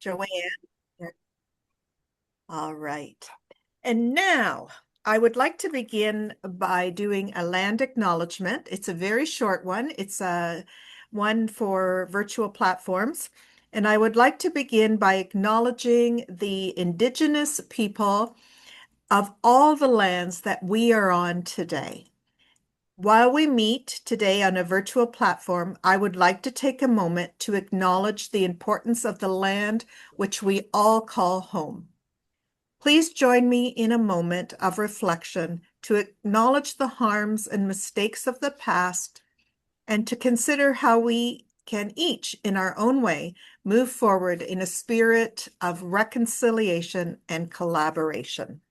Joanne. Yeah. All right. And now I would like to begin by doing a land acknowledgement. It's a very short one. It's a one for virtual platforms. And I would like to begin by acknowledging the Indigenous people of all the lands that we are on today. While we meet today on a virtual platform, I would like to take a moment to acknowledge the importance of the land which we all call home. Please join me in a moment of reflection to acknowledge the harms and mistakes of the past and to consider how we can each, in our own way, move forward in a spirit of reconciliation and collaboration.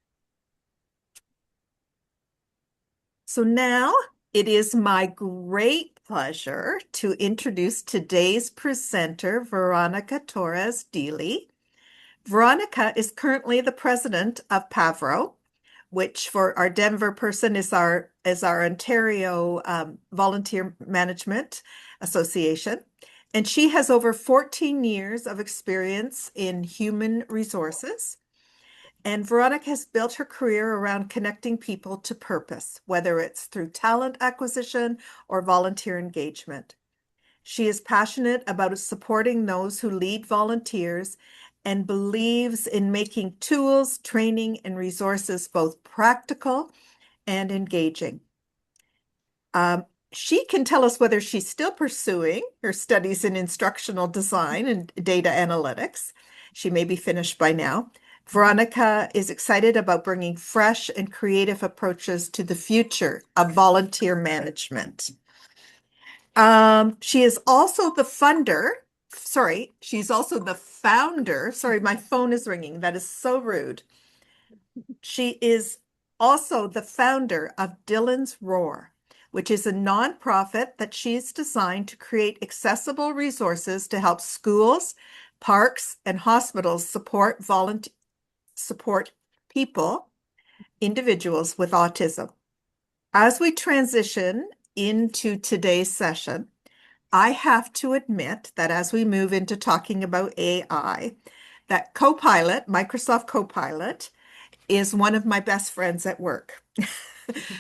So now it is my great pleasure to introduce today's presenter, Veronica Torres-Deely. Veronica is currently the president of Pavro, which for our Denver person is our Ontario Volunteer Management Association. And she has over 14 years of experience in human resources. And Veronica has built her career around connecting people to purpose, whether it's through talent acquisition or volunteer engagement. She is passionate about supporting those who lead volunteers and believes in making tools, training, and resources both practical and engaging. She can tell us whether she's still pursuing her studies in instructional design and data analytics. She may be finished by now. Veronica is excited about bringing fresh and creative approaches to the future of volunteer management. She is also the she's also the founder. Sorry, my phone is ringing. That is so rude. She is also the founder of Dylan's Roar, which is a nonprofit that she's designed to create accessible resources to help schools, parks, and hospitals support people, individuals with autism. As we transition into today's session, I have to admit that as we move into talking about AI, that Copilot, Microsoft Copilot, is one of my best friends at work.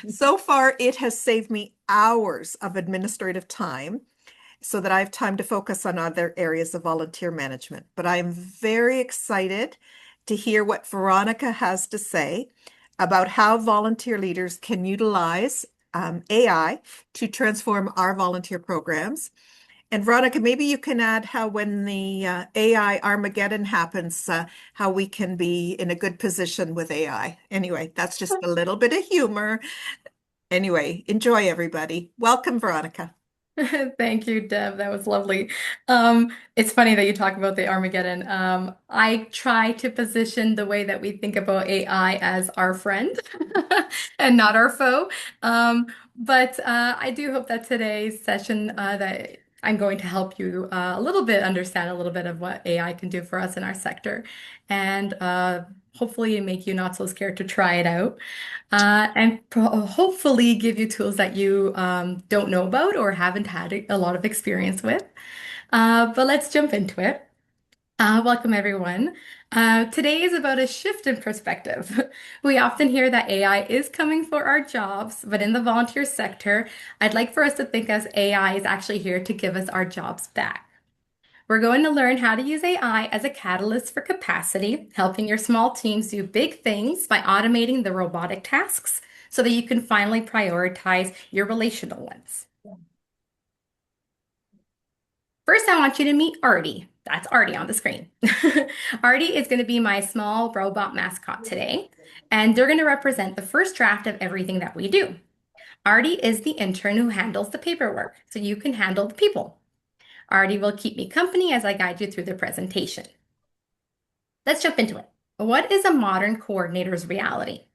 So far, it has saved me hours of administrative time so that I have time to focus on other areas of volunteer management. But I am very excited to hear what Veronica has to say about how volunteer leaders can utilize AI to transform our volunteer programs. And Veronica, maybe you can add how when the AI Armageddon happens, how we can be in a good position with AI. Anyway, that's just a little bit of humor. Anyway, enjoy everybody. Welcome, Veronica. Thank you, Deb. That was lovely. It's funny that you talk about the Armageddon. I try to position the way that we think about AI as our friend and not our foe. But I do hope that today's session that I'm going to help you a little bit understand a little bit of what AI can do for us in our sector, and hopefully make you not so scared to try it out and hopefully give you tools that you don't know about or haven't had a lot of experience with. But let's jump into it. Welcome, everyone. Today is about a shift in perspective. We often hear that AI is coming for our jobs, but in the volunteer sector, I'd like for us to think as AI is actually here to give us our jobs back. We're going to learn how to use AI as a catalyst for capacity, helping your small teams do big things by automating the robotic tasks so that you can finally prioritize your relational ones. First, I want you to meet Artie. That's Artie on the screen. Artie is going to be my small robot mascot today, and they're going to represent the first draft of everything that we do. Artie is the intern who handles the paperwork, so you can handle the people. Artie will keep me company as I guide you through the presentation. Let's jump into it. What is a modern coordinator's reality?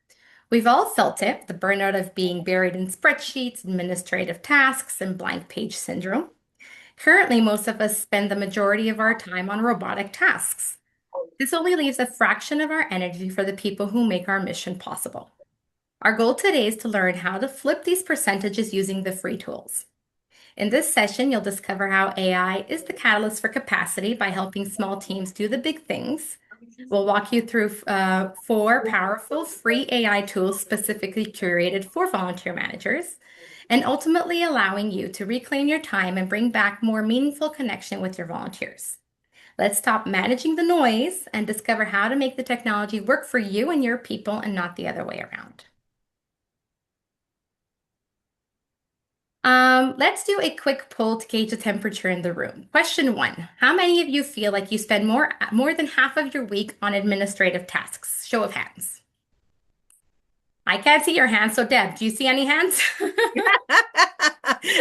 We've all felt it, the burnout of being buried in spreadsheets, administrative tasks, and blank page syndrome. Currently, most of us spend the majority of our time on robotic tasks. This only leaves a fraction of our energy for the people who make our mission possible. Our goal today is to learn how to flip these percentages using the free tools. In this session, you'll discover how AI is the catalyst for capacity by helping small teams do the big things. We'll walk you through four powerful free AI tools specifically curated for volunteer managers, and ultimately allowing you to reclaim your time and bring back more meaningful connection with your volunteers. Let's stop managing the noise and discover how to make the technology work for you and your people and not the other way around. Let's do a quick poll to gauge the temperature in the room. Question one, how many of you feel like you spend more than half of your week on administrative tasks? Show of hands. I can't see your hands, so Deb, do you see any hands?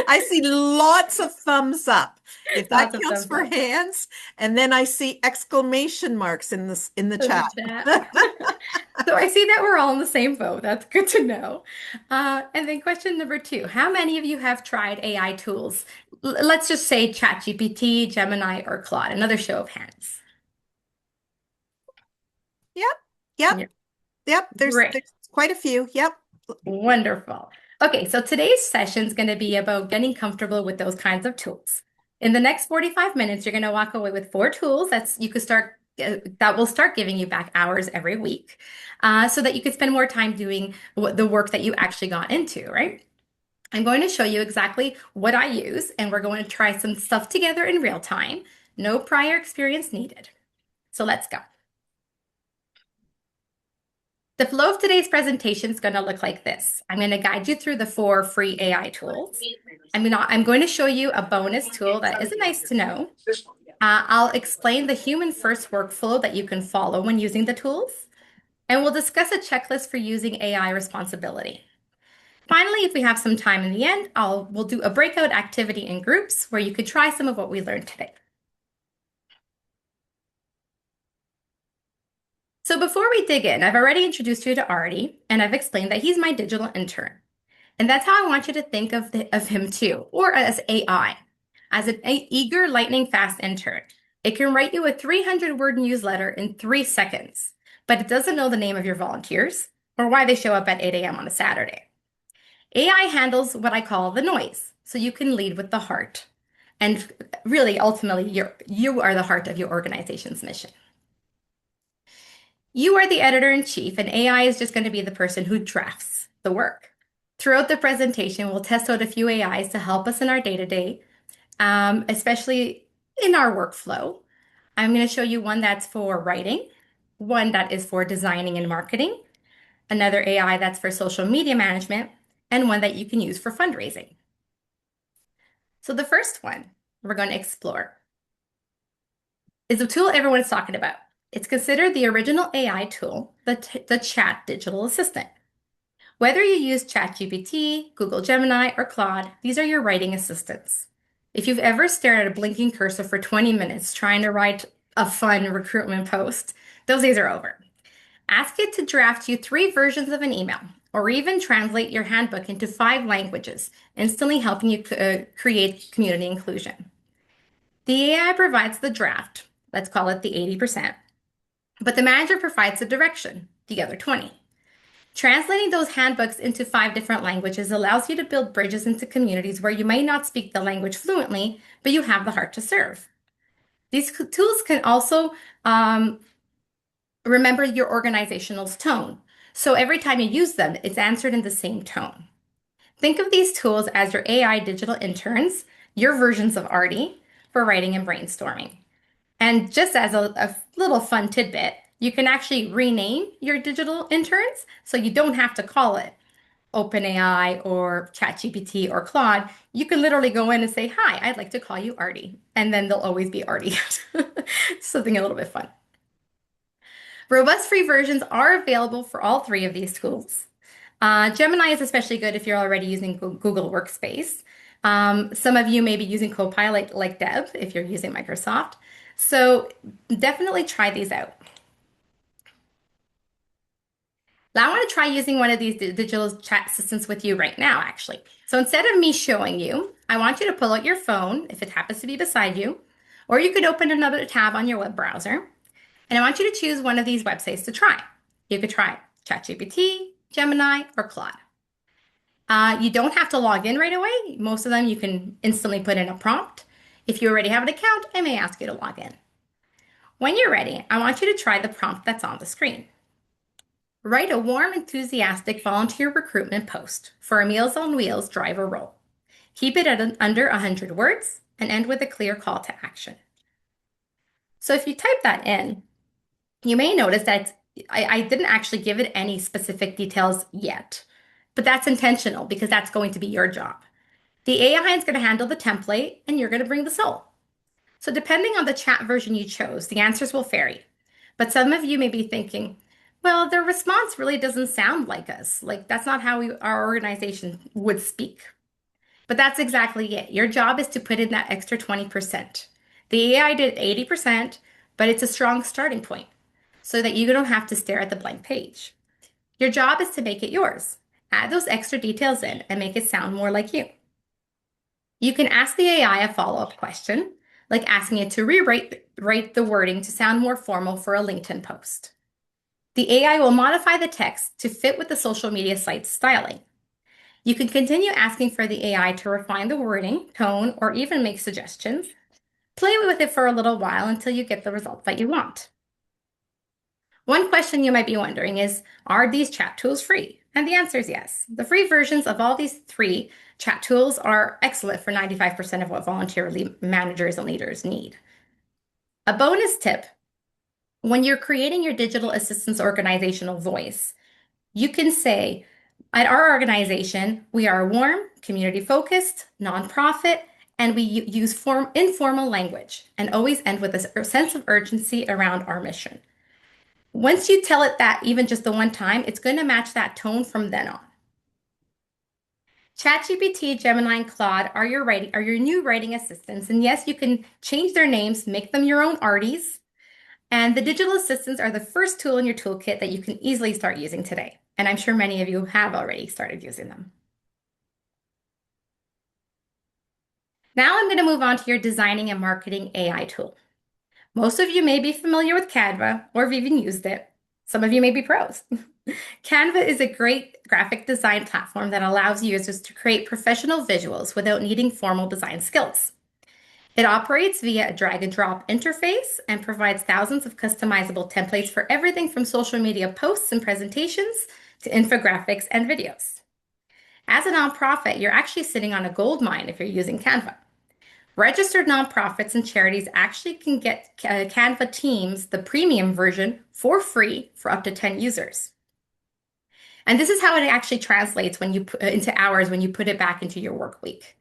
I see lots of thumbs up, if that Lots of counts thumbs for up hands, and then I see exclamation marks in the in the chat. chat. So I see that we're all in the same boat. That's good to know. And then question number two, how many of you have tried AI tools? Let's just say ChatGPT, Gemini, or Claude. Another show of hands. Yep, yep, Yeah, yep. great. There's quite a few. Yep. Wonderful. Okay, so today's session is going to be about getting comfortable with those kinds of tools. In the next 45 minutes, you're going to walk away with four tools that will start giving you back hours every week, so that you can spend more time doing the work that you actually got into, right? I'm going to show you exactly what I use, and we're going to try some stuff together in real time. No prior experience needed. So let's go. The flow of today's presentation is going to look like this. I'm going to guide you through the four free AI tools. I'm going to show you a bonus tool that isn't nice to know. I'll explain the human first workflow that you can follow when using the tools. And we'll discuss a checklist for using AI responsibility. Finally, if we have some time in the end, we'll do a breakout activity in groups where you could try some of what we learned today. So before we dig in, I've already introduced you to Artie, and I've explained that he's my digital intern. And that's how I want you to think of him too, or as AI, as an eager, lightning fast intern. It can write you a 300-word newsletter in 3 seconds, but it doesn't know the name of your volunteers or why they show up at 8 a.m. on a Saturday. AI handles what I call the noise, so you can lead with the heart. And really, ultimately, you are the heart of your organization's mission. You are the editor-in-chief, and AI is just going to be the person who drafts the work. Throughout the presentation, we'll test out a few AIs to help us in our day-to-day, especially in our workflow. I'm going to show you one that's for writing, one that is for designing and marketing, another AI that's for social media management, and one that you can use for fundraising. So the first one we're going to explore is a tool everyone's talking about. It's considered the original AI tool, the Chat Digital Assistant. Whether you use ChatGPT, Google Gemini, or Claude, these are your writing assistants. If you've ever stared at a blinking cursor for 20 minutes trying to write a fun recruitment post, those days are over. Ask it to draft you 3 versions of an email, or even translate your handbook into 5 languages, instantly helping you create community inclusion. The AI provides the draft, let's call it the 80%, but the manager provides the direction, the other 20. Translating those handbooks into 5 different languages allows you to build bridges into communities where you may not speak the language fluently, but you have the heart to serve. These tools can also remember your organizational's tone. So every time you use them, it's answered in the same tone. Think of these tools as your AI digital interns, your versions of Artie for writing and brainstorming. And just as a little fun tidbit, you can actually rename your digital interns so you don't have to call it OpenAI or ChatGPT or Claude. You can literally go in and say, "Hi, I'd like to call you Artie." And then they'll always be Artie. Something a little bit fun. Robust free versions are available for all 3 of these tools. Gemini is especially good if you're already using Google Workspace. Some of you may be using Copilot like Deb if you're using Microsoft. So definitely try these out. Now I want to try using one of these digital chat assistants with you right now, actually. So instead of me showing you, I want you to pull out your phone if it happens to be beside you, or you could open another tab on your web browser. And I want you to choose one of these websites to try. You could try ChatGPT, Gemini, or Claude. You don't have to log in right away. Most of them you can instantly put in a prompt. If you already have an account, I may ask you to log in. When you're ready, I want you to try the prompt that's on the screen. Write a warm, enthusiastic volunteer recruitment post for a Meals on Wheels driver role. Keep it at under 100 words and end with a clear call to action. So if you type that in, you may notice that I didn't actually give it any specific details yet, but that's intentional because that's going to be your job. The AI is going to handle the template and you're going to bring the soul. So depending on the chat version you chose, the answers will vary. But some of you may be thinking, well, their response really doesn't sound like us. Like that's not how our organization would speak. But that's exactly it. Your job is to put in that extra 20%. The AI did 80%, but it's a strong starting point so that you don't have to stare at the blank page. Your job is to make it yours. Add those extra details in and make it sound more like you. You can ask the AI a follow-up question, like asking it to rewrite the wording to sound more formal for a LinkedIn post. The AI will modify the text to fit with the social media site's styling. You can continue asking for the AI to refine the wording, tone, or even make suggestions. Play with it for a little while until you get the results that you want. One question you might be wondering is, are these chat tools free? And the answer is yes. The free versions of all these three chat tools are excellent for 95% of what volunteer managers and leaders need. A bonus tip, when you're creating your digital assistant's organizational voice, you can say, at our organization, we are warm, community focused, nonprofit, and we use informal language and always end with a sense of urgency around our mission. Once you tell it that even just the one time, it's going to match that tone from then on. ChatGPT, Gemini, and Claude are your new writing assistants. And yes, you can change their names, make them your own arties. And the digital assistants are the first tool in your toolkit that you can easily start using today. And I'm sure many of you have already started using them. Now I'm going to move on to your designing and marketing AI tool. Most of you may be familiar with Canva or have even used it. Some of you may be pros. Canva is a great graphic design platform that allows users to create professional visuals without needing formal design skills. It operates via a drag and drop interface and provides thousands of customizable templates for everything from social media posts and presentations to infographics and videos. As a nonprofit, you're actually sitting on a gold mine if you're using Canva. Registered nonprofits and charities actually can get Canva Teams, the premium version, for free for up to 10 users. And this is how it actually translates when you into hours when you put it back into your work week.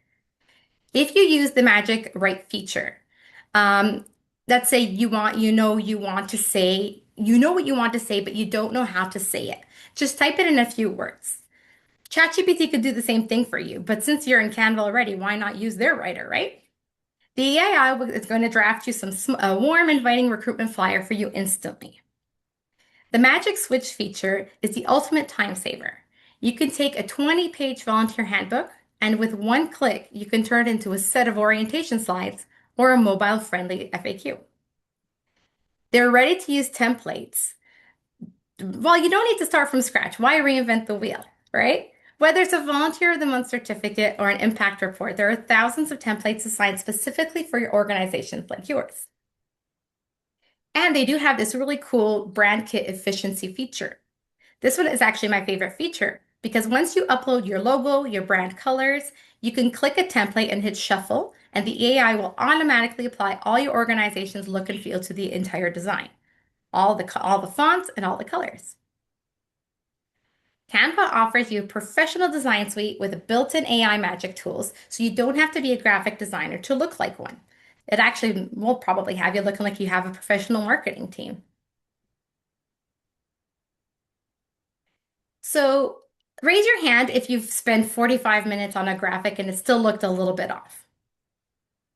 If you use the magic write feature, let's say you want to say, you know what you want to say, but you don't know how to say it. Just type it in a few words. ChatGPT could do the same thing for you, but since you're in Canva already, why not use their writer, right? The AI is going to draft you a warm, inviting recruitment flyer for you instantly. The Magic Switch feature is the ultimate time saver. You can take a 20-page volunteer handbook, and with one click, you can turn it into a set of orientation slides or a mobile-friendly FAQ. They're ready to use templates. Well, you don't need to start from scratch. Why reinvent the wheel, right? Whether it's a Volunteer of the Month certificate or an impact report, there are thousands of templates designed specifically for your organizations like yours. And they do have this really cool brand kit efficiency feature. This one is actually my favorite feature because once you upload your logo, your brand colors, you can click a template and hit shuffle, and the AI will automatically apply all your organization's look and feel to the entire design, all the fonts and all the colors. Canva offers you a professional design suite with built-in AI magic tools, so you don't have to be a graphic designer to look like one. It actually will probably have you looking like you have a professional marketing team. So raise your hand if you've spent 45 minutes on a graphic and it still looked a little bit off.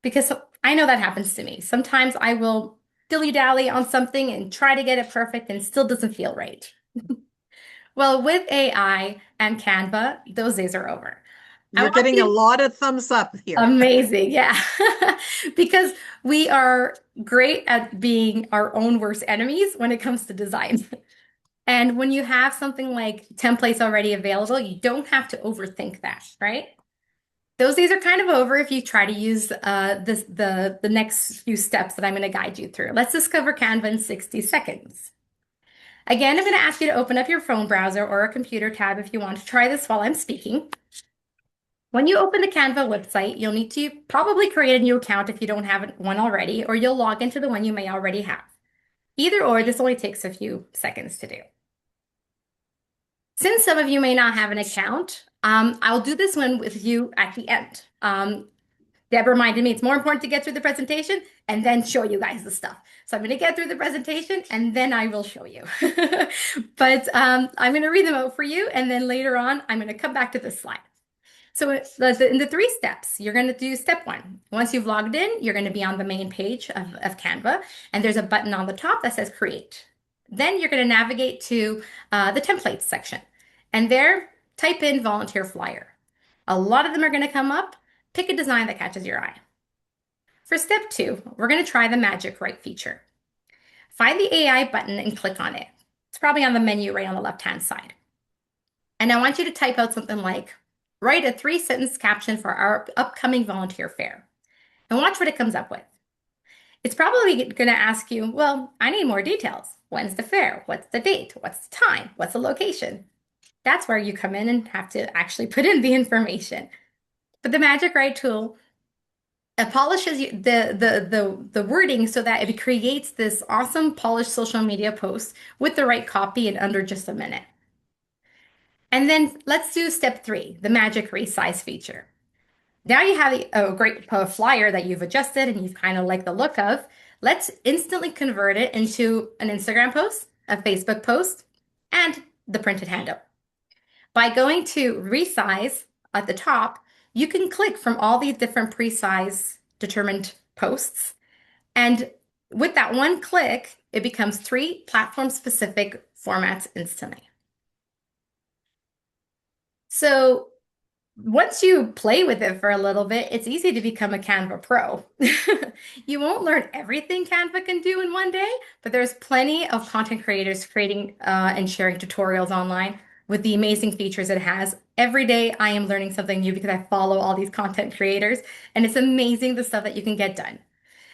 Because I know that happens to me. Sometimes I will dilly-dally on something and try to get it perfect and it still doesn't feel right. Well, with AI and Canva, those days are over. I You're want getting a you lot of thumbs up here. amazing, yeah. Because we are great at being our own worst enemies when it comes to design. And when you have something like templates already available, you don't have to overthink that, right? Those days are kind of over if you try to use the next few steps that I'm going to guide you through. Let's discover Canva in 60 seconds. Again, I'm going to ask you to open up your phone browser or a computer tab if you want to try this while I'm speaking. When you open the Canva website, you'll need to probably create a new account if you don't have one already, or you'll log into the one you may already have. Either or, this only takes a few seconds to do. Since some of you may not have an account, I'll do this one with you at the end. Deb reminded me it's more important to get through the presentation and then show you guys the stuff. So I'm going to get through the presentation and then I will show you. But I'm going to read them out for you. And then later on, I'm going to come back to this slide. So in the 3 steps, you're going to do step 1. Once you've logged in, you're going to be on the main page of Canva, and there's a button on the top that says Create. Then you're going to navigate to the Templates section, and there, type in Volunteer Flyer. A lot of them are going to come up. Pick a design that catches your eye. For step 2, we're going to try the Magic Write feature. Find the AI button and click on it. It's probably on the menu right on the left-hand side. And I want you to type out something like, write a 3-sentence caption for our upcoming volunteer fair. And watch what it comes up with. It's probably going to ask you, well, I need more details. When's the fair? What's the date? What's the time? What's the location? That's where you come in and have to actually put in the information. But the Magic Write tool polishes the wording so that it creates this awesome polished social media post with the right copy in under just a minute. And then let's do step 3, the Magic Resize feature. Now you have a great flyer that you've adjusted and you've kind of like the look of. Let's instantly convert it into an Instagram post, a Facebook post, and the printed handout. By going to resize at the top, you can click from all these different pre-size determined posts. And with that one click, it becomes 3 platform-specific formats instantly. So once you play with it for a little bit, it's easy to become a Canva pro. You won't learn everything Canva can do in one day, but there's plenty of content creators creating and sharing tutorials online with the amazing features it has. Every day I am learning something new because I follow all these content creators, and it's amazing the stuff that you can get done.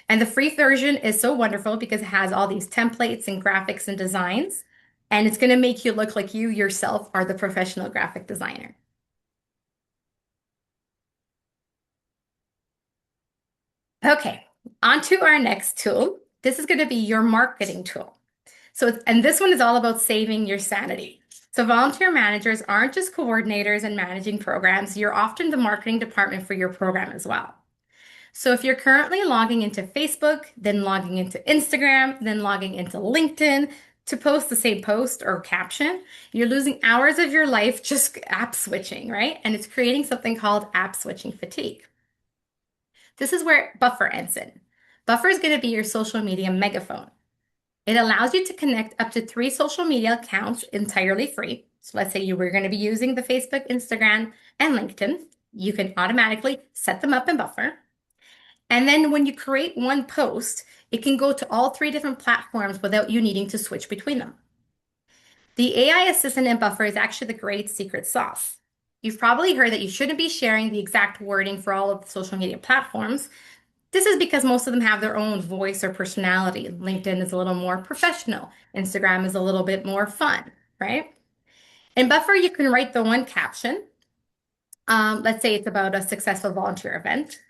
And the free version is so wonderful because it has all these templates and graphics and designs, and it's going to make you look like you yourself are the professional graphic designer. Okay, on to our next tool. This is going to be your marketing tool. And this one is all about saving your sanity. So volunteer managers aren't just coordinators and managing programs, you're often the marketing department for your program as well. So if you're currently logging into Facebook, then logging into Instagram, then logging into LinkedIn to post the same post or caption, you're losing hours of your life just app switching, right? And it's creating something called app switching fatigue. This is where Buffer ends in. Buffer is going to be your social media megaphone. It allows you to connect up to 3 social media accounts entirely free. So let's say you were going to be using the Facebook, Instagram, and LinkedIn. You can automatically set them up in Buffer. And then when you create one post, it can go to all 3 different platforms without you needing to switch between them. The AI assistant in Buffer is actually the great secret sauce. You've probably heard that you shouldn't be sharing the exact wording for all of the social media platforms. This is because most of them have their own voice or personality. LinkedIn is a little more professional. Instagram is a little bit more fun, right? In Buffer, you can write the one caption. Let's say it's about a successful volunteer event.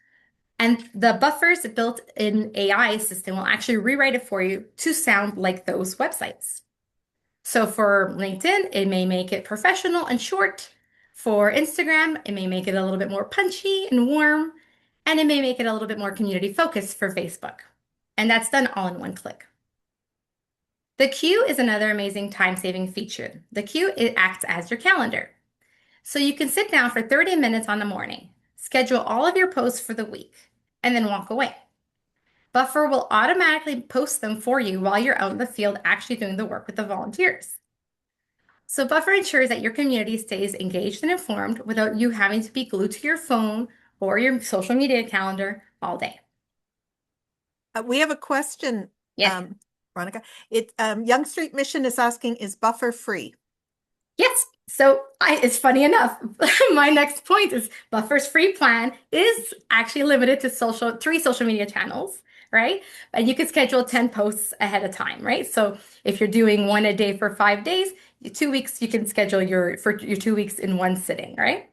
And the Buffer's built-in AI system will actually rewrite it for you to sound like those websites. So for LinkedIn, it may make it professional and short. For Instagram, it may make it a little bit more punchy and warm. And it may make it a little bit more community focused for Facebook. And that's done all in one click. The queue is another amazing time-saving feature. The queue, it acts as your calendar. So you can sit down for 30 minutes on the morning, schedule all of your posts for the week, and then walk away. Buffer will automatically post them for you while you're out in the field actually doing the work with the volunteers. So Buffer ensures that your community stays engaged and informed without you having to be glued to your phone or your social media calendar all day. We have a question Yes. Veronica. Young Street Mission is asking, is buffer free? Yes. So it's funny enough. My next point is Buffer's free plan is actually limited to three social media channels, right? And you can schedule 10 posts ahead of time, right? So if you're doing one a day for 5 days, 2 weeks, you can schedule for your 2 weeks in one sitting, right?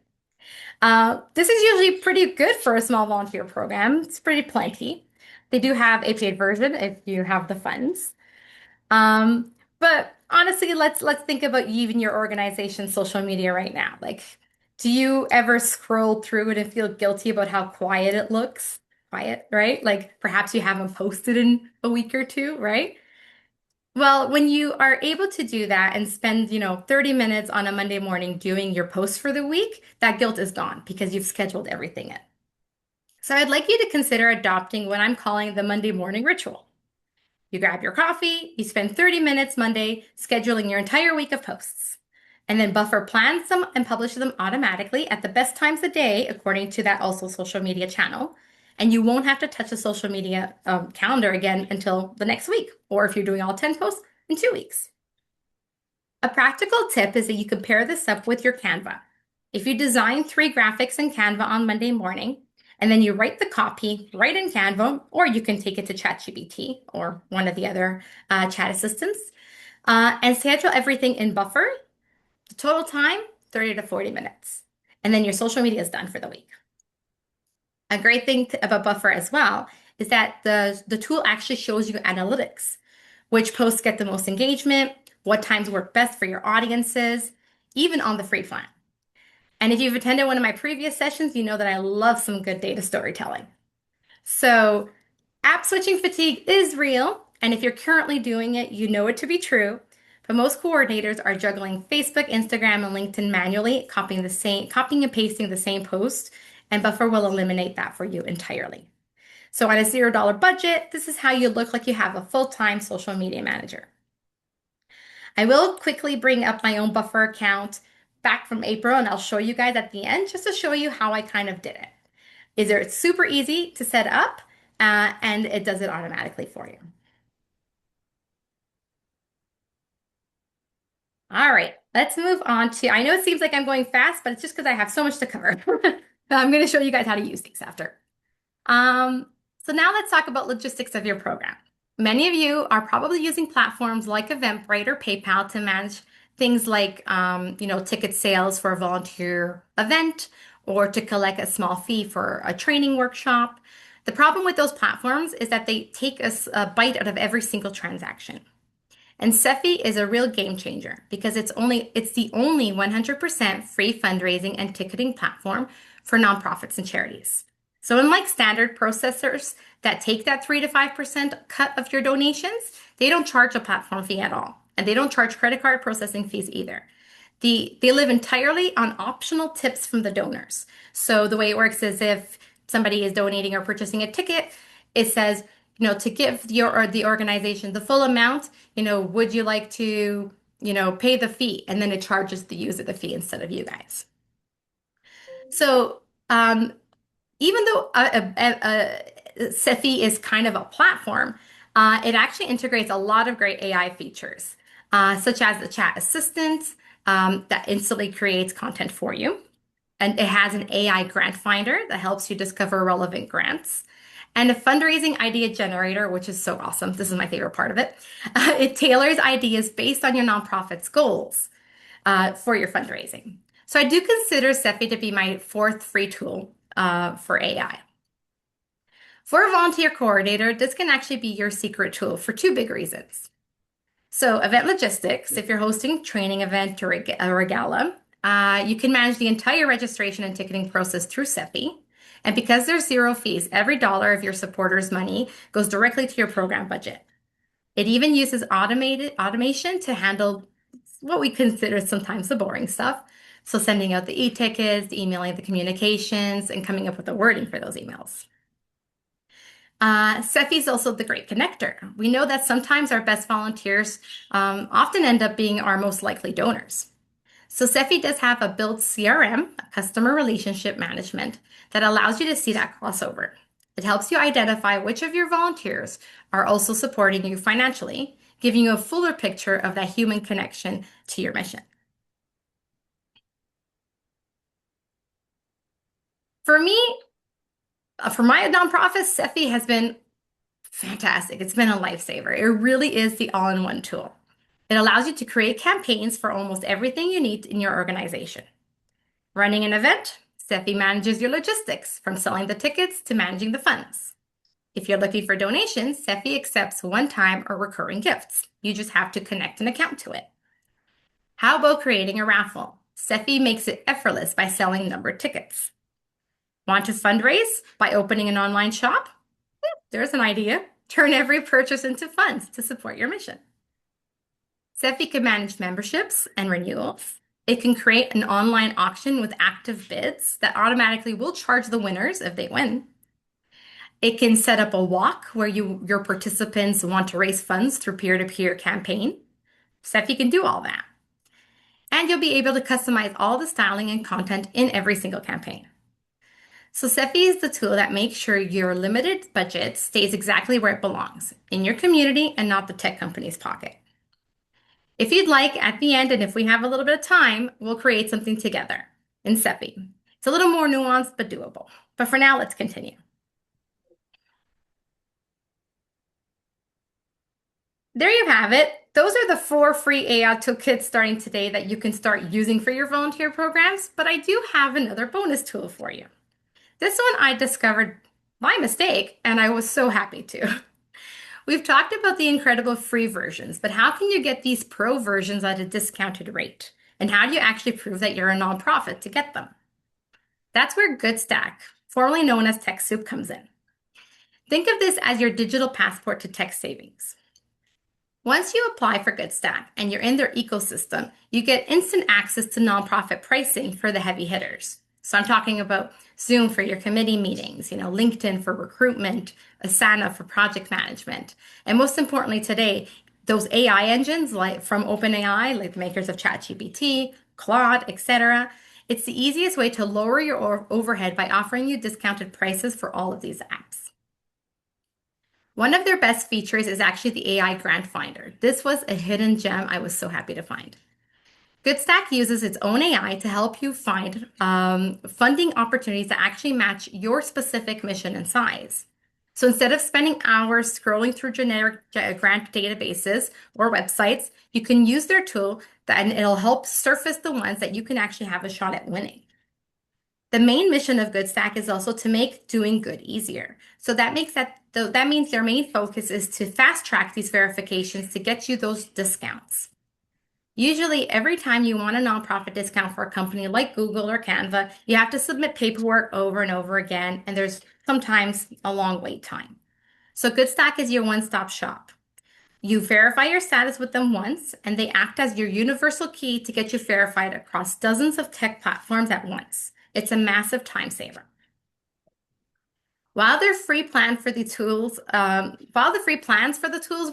This is usually pretty good for a small volunteer program. It's pretty plenty. They do have a paid version if you have the funds. But honestly, let's think about even your organization's social media right now. Like, do you ever scroll through it and feel guilty about how quiet it looks? Quiet, right? Like perhaps you haven't posted in a week or two, right? Well, when you are able to do that and spend, 30 minutes on a Monday morning doing your post for the week, that guilt is gone because you've scheduled everything in. So I'd like you to consider adopting what I'm calling the Monday morning ritual. You grab your coffee, you spend 30 minutes Monday scheduling your entire week of posts. And then Buffer plans them and publishes them automatically at the best times of day, according to that also social media channel. And you won't have to touch the social media calendar again until the next week, or if you're doing all 10 posts in 2 weeks. A practical tip is that you can pair this up with your Canva. If you design 3 graphics in Canva on Monday morning, and then you write the copy right in Canva, or you can take it to ChatGPT or one of the other chat assistants, and schedule everything in Buffer. The total time, 30 to 40 minutes. And then your social media is done for the week. A great thing about Buffer as well is that the tool actually shows you analytics, which posts get the most engagement, what times work best for your audiences, even on the free plan. And if you've attended one of my previous sessions, you know that I love some good data storytelling. So app switching fatigue is real. And if you're currently doing it, you know it to be true. But most coordinators are juggling Facebook, Instagram, and LinkedIn manually, copying and pasting the same post, and Buffer will eliminate that for you entirely. So on a $0 budget, this is how you look like you have a full-time social media manager. I will quickly bring up my own Buffer account back from April, and I'll show you guys at the end just to show you how I kind of did it. It's super easy to set up, and it does it automatically for you. All right, let's move on to, I know it seems like I'm going fast, but it's just because I have so much to cover. I'm going to show you guys how to use these after. Um, so now let's talk about logistics of your program. Many of you are probably using platforms like Eventbrite or PayPal to manage things like, ticket sales for a volunteer event or to collect a small fee for a training workshop. The problem with those platforms is that they take a bite out of every single transaction. And Cefi is a real game changer because it's the only 100% free fundraising and ticketing platform for nonprofits and charities. So unlike standard processors that take that 3 to 5% cut of your donations, they don't charge a platform fee at all. And they don't charge credit card processing fees either. They live entirely on optional tips from the donors. So the way it works is if somebody is donating or purchasing a ticket, it says, to give the organization the full amount, would you like to, pay the fee? And then it charges the user the fee instead of you guys. So even though Cefi is kind of a platform, it actually integrates a lot of great AI features, such as the chat assistant that instantly creates content for you. And it has an AI grant finder that helps you discover relevant grants. And a fundraising idea generator, which is so awesome. This is my favorite part of it. It tailors ideas based on your nonprofit's goals for your fundraising. So I do consider Cefi to be my fourth free tool for AI. For a volunteer coordinator, this can actually be your secret tool for two big reasons. So event logistics, if you're hosting a training event or a gala, you can manage the entire registration and ticketing process through Cefi. And because there's zero fees, every dollar of your supporters' money goes directly to your program budget. It even uses automation to handle what we consider sometimes the boring stuff. So sending out the e-tickets, emailing the communications, and coming up with the wording for those emails. Cefi is also the great connector. We know that sometimes our best volunteers often end up being our most likely donors. So Cefi does have a built CRM, a customer relationship management, that allows you to see that crossover. It helps you identify which of your volunteers are also supporting you financially, giving you a fuller picture of that human connection to your mission. For me, for my nonprofit, Cephii has been fantastic. It's been a lifesaver. It really is the all-in-one tool. It allows you to create campaigns for almost everything you need in your organization. Running an event, Cephii manages your logistics, from selling the tickets to managing the funds. If you're looking for donations, Cephii accepts one-time or recurring gifts. You just have to connect an account to it. How about creating a raffle? Cephii makes it effortless by selling numbered tickets. Want to fundraise by opening an online shop? There's an idea. Turn every purchase into funds to support your mission. Cephii can manage memberships and renewals. It can create an online auction with active bids that automatically will charge the winners if they win. It can set up a walk where your participants want to raise funds through peer-to-peer campaign. Cephii can do all that. And you'll be able to customize all the styling and content in every single campaign. So Cephii is the tool that makes sure your limited budget stays exactly where it belongs, in your community and not the tech company's pocket. If you'd like, at the end, and if we have a little bit of time, we'll create something together in Cephii. It's a little more nuanced, but doable. But for now, let's continue. There you have it. Those are the 4 free AI toolkits starting today that you can start using for your volunteer programs, but I do have another bonus tool for you. This one I discovered by mistake, and I was so happy to. We've talked about the incredible free versions, but how can you get these pro versions at a discounted rate? And how do you actually prove that you're a nonprofit to get them? That's where GoodStack, formerly known as TechSoup, comes in. Think of this as your digital passport to tech savings. Once you apply for GoodStack and you're in their ecosystem, you get instant access to nonprofit pricing for the heavy hitters. So I'm talking about Zoom for your committee meetings, LinkedIn for recruitment, Asana for project management, and most importantly today, those AI engines like from OpenAI, like the makers of ChatGPT, Claude, etc. It's the easiest way to lower your overhead by offering you discounted prices for all of these apps. One of their best features is actually the AI grant finder. This was a hidden gem I was so happy to find. GoodStack uses its own AI to help you find funding opportunities that actually match your specific mission and size. So instead of spending hours scrolling through generic grant databases or websites, you can use their tool and it'll help surface the ones that you can actually have a shot at winning. The main mission of GoodStack is also to make doing good easier. So that means their main focus is to fast track these verifications to get you those discounts. Usually, every time you want a nonprofit discount for a company like Google or Canva, you have to submit paperwork over and over again, and there's sometimes a long wait time. So GoodStack is your one-stop shop. You verify your status with them once, and they act as your universal key to get you verified across dozens of tech platforms at once. It's a massive time saver. While the free plans for the tools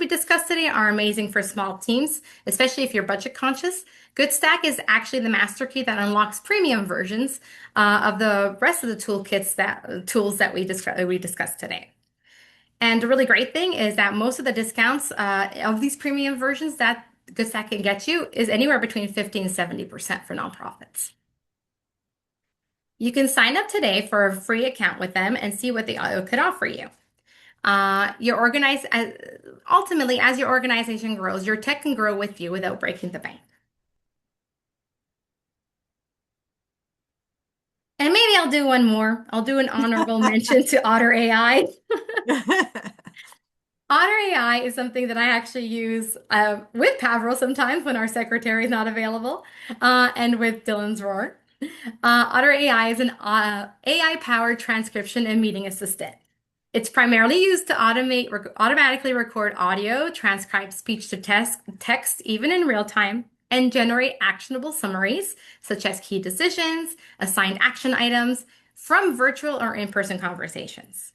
we discussed today are amazing for small teams, especially if you're budget conscious, GoodStack is actually the master key that unlocks premium versions of the rest of the tools that we discussed today. And the really great thing is that most of the discounts of these premium versions that GoodStack can get you is anywhere between 50 and 70% for nonprofits. You can sign up today for a free account with them and see what they could offer you. Ultimately, as your organization grows, your tech can grow with you without breaking the bank. And maybe I'll do one more. I'll do an honorable mention to Otter AI. Otter AI is something that I actually use with Pavro sometimes when our secretary is not available, and with Dylan's Roar. Otter AI is an AI-powered transcription and meeting assistant. It's primarily used to automatically record audio, transcribe speech to text even in real time, and generate actionable summaries such as key decisions, assigned action items from virtual or in-person conversations.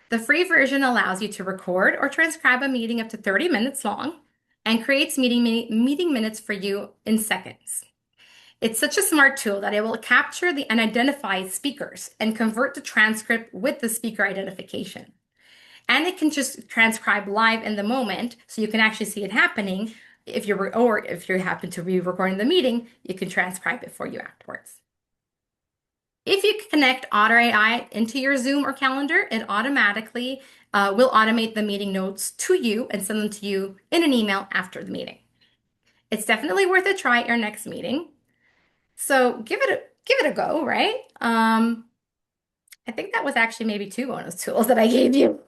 The free version allows you to record or transcribe a meeting up to 30 minutes long and creates meeting minutes for you in seconds. It's such a smart tool that it will capture and identify speakers and convert the transcript with the speaker identification. And it can just transcribe live in the moment, so you can actually see it happening. Or if you happen to be recording the meeting, you can transcribe it for you afterwards. If you connect Otter AI into your Zoom or calendar, it automatically will automate the meeting notes to you and send them to you in an email after the meeting. It's definitely worth a try at your next meeting. So give it a go, right? I think that was actually maybe two bonus tools that I gave you.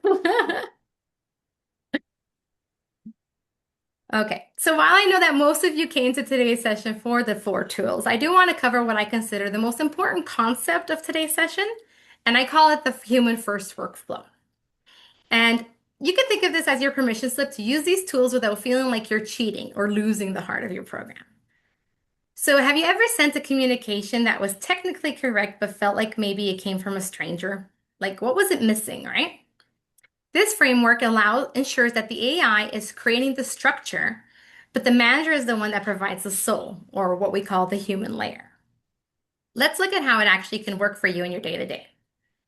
Okay, so while I know that most of you came to today's session for the four tools, I do want to cover what I consider the most important concept of today's session, and I call it the human first workflow. And you can think of this as your permission slip to use these tools without feeling like you're cheating or losing the heart of your program. So, have you ever sent a communication that was technically correct but felt like maybe it came from a stranger? Like, what was it missing, right? This framework ensures that the AI is creating the structure, but the manager is the one that provides the soul, or what we call the human layer. Let's look at how it actually can work for you in your day to day.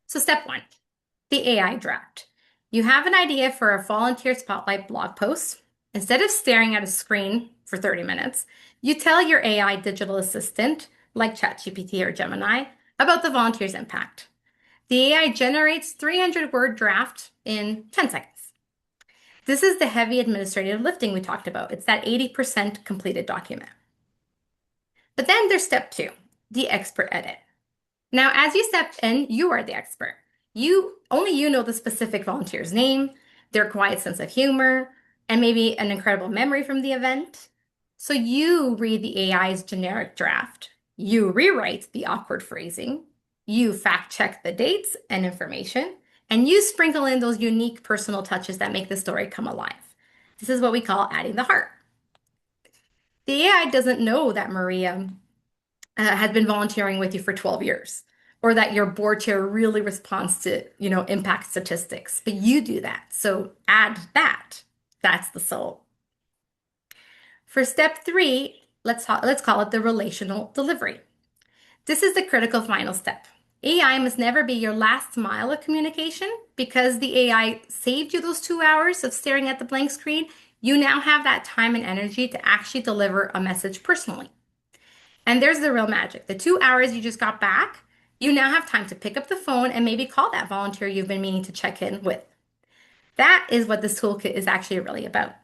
So, step one, the AI draft. You have an idea for a volunteer spotlight blog post. Instead of staring at a screen for 30 minutes, you tell your AI digital assistant, like ChatGPT or Gemini, about the volunteer's impact. The AI generates 300-word draft in 10 seconds. This is the heavy administrative lifting we talked about. It's that 80% completed document. But then there's step two, the expert edit. Now, as you step in, you are the expert. Only you know the specific volunteer's name, their quiet sense of humor, and maybe an incredible memory from the event. So you read the AI's generic draft. You rewrite the awkward phrasing. You fact check the dates and information, and you sprinkle in those unique personal touches that make the story come alive. This is what we call adding the heart. The AI doesn't know that Maria has been volunteering with you for 12 years, or that your board chair really responds to, impact statistics, but you do that. So add that. That's the soul. For step three, let's call it the relational delivery. This is the critical final step. AI must never be your last mile of communication because the AI saved you those 2 hours of staring at the blank screen. You now have that time and energy to actually deliver a message personally. And there's the real magic. The 2 hours you just got back, you now have time to pick up the phone and maybe call that volunteer you've been meaning to check in with. That is what this toolkit is actually really about.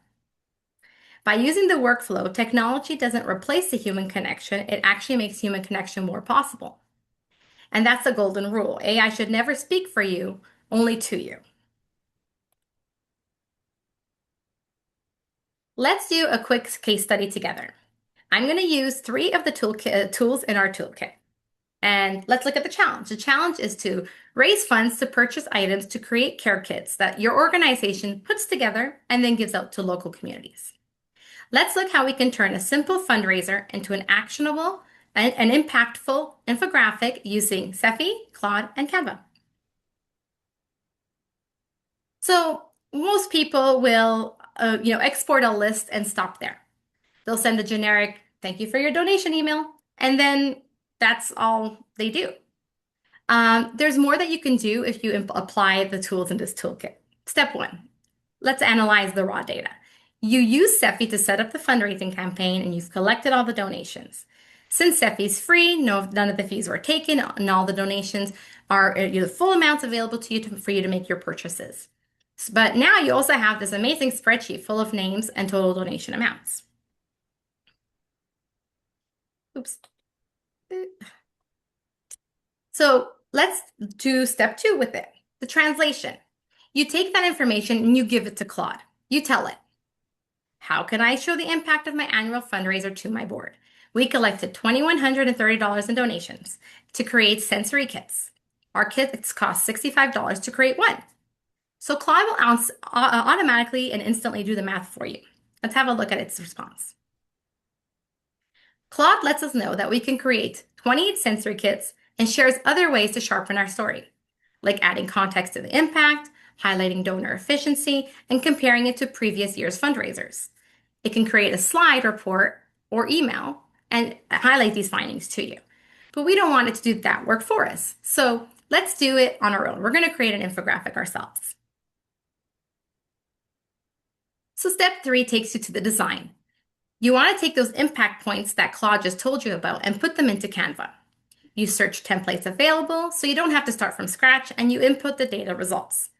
By using the workflow, technology doesn't replace the human connection, it actually makes human connection more possible. And that's the golden rule. AI should never speak for you, only to you. Let's do a quick case study together. I'm going to use three of the tools in our toolkit. And let's look at the challenge. The challenge is to raise funds to purchase items to create care kits that your organization puts together and then gives out to local communities. Let's look how we can turn a simple fundraiser into an actionable and impactful infographic using Cephi, Claude, and Canva. So most people will, export a list and stop there. They'll send a generic "thank you for your donation" email, and then that's all they do. There's more that you can do if you apply the tools in this toolkit. Step one, let's analyze the raw data. You use Cephi to set up the fundraising campaign and you've collected all the donations. Since Cephi is free, none of the fees were taken, and all the donations are the full amounts available to you for you to make your purchases. But now you also have this amazing spreadsheet full of names and total donation amounts. Oops. So let's do step two with it, the translation. You take that information and you give it to Claude. You tell it, how can I show the impact of my annual fundraiser to my board? We collected $2,130 in donations to create sensory kits. Our kits cost $65 to create one. So Claude will automatically and instantly do the math for you. Let's have a look at its response. Claude lets us know that we can create 28 sensory kits and shares other ways to sharpen our story, like adding context to the impact, highlighting donor efficiency, and comparing it to previous year's fundraisers. It can create a slide report or email and highlight these findings to you. But we don't want it to do that work for us. So let's do it on our own. We're going to create an infographic ourselves. So step 3 takes you to the design. You want to take those impact points that Claude just told you about and put them into Canva. You search templates available so you don't have to start from scratch, and you input the data results.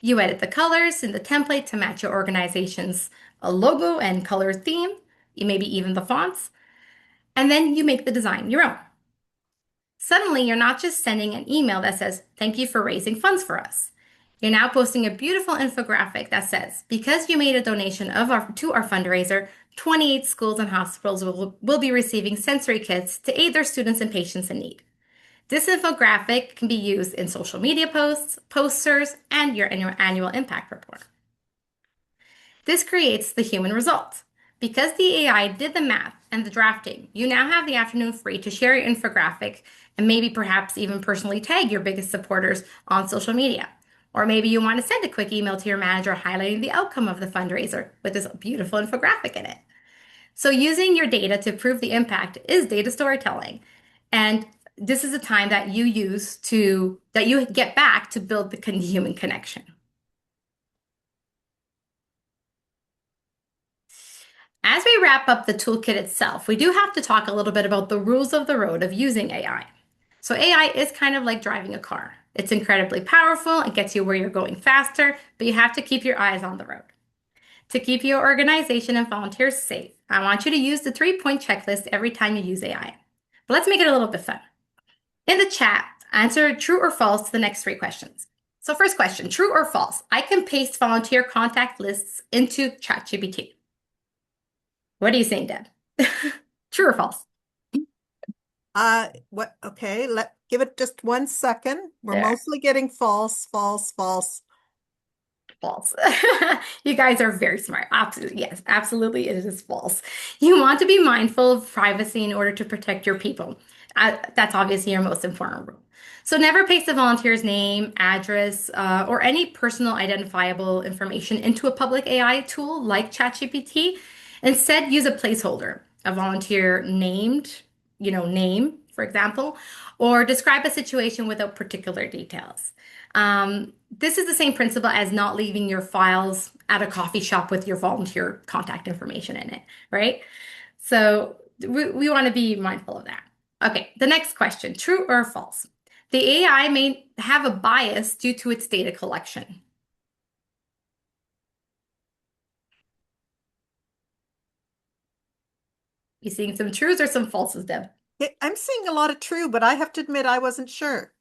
You edit the colors in the template to match your organization's logo and color theme, maybe even the fonts, and then you make the design your own. Suddenly, you're not just sending an email that says, "Thank you for raising funds for us." You're now posting a beautiful infographic that says, "Because you made a donation to our fundraiser, 28 schools and hospitals will be receiving sensory kits to aid their students and patients in need." This infographic can be used in social media posts, posters, and your annual impact report. This creates the human result. Because the AI did the math and the drafting, you now have the afternoon free to share your infographic and maybe perhaps even personally tag your biggest supporters on social media. Or maybe you want to send a quick email to your manager highlighting the outcome of the fundraiser with this beautiful infographic in it. So using your data to prove the impact is data storytelling. And this is a time that you get back to build the human connection. As we wrap up the toolkit itself, we do have to talk a little bit about the rules of the road of using AI. So AI is kind of like driving a car. It's incredibly powerful. It gets you where you're going faster, but you have to keep your eyes on the road. To keep your organization and volunteers safe, I want you to use the 3-point checklist every time you use AI. But let's make it a little bit fun. In the chat, answer true or false to the next 3 questions. So first question, true or false? I can paste volunteer contact lists into ChatGPT. What are you saying, Deb? True or false? What? Okay, give it just 1 second. We're There. mostly getting false, false, false. False. You guys are very smart. Absolutely. Yes, absolutely. It is false. You want to be mindful of privacy in order to protect your people. That's obviously your most important rule. So never paste a volunteer's name, address, or any personal identifiable information into a public AI tool like ChatGPT. Instead, use a placeholder, a volunteer name, for example, or describe a situation without particular details. This is the same principle as not leaving your files at a coffee shop with your volunteer contact information in it, right? So we want to be mindful of that. Okay, the next question, true or false? The AI may have a bias due to its data collection. You seeing some truths or some falses, Deb? I'm seeing a lot of true, but I have to admit I wasn't sure.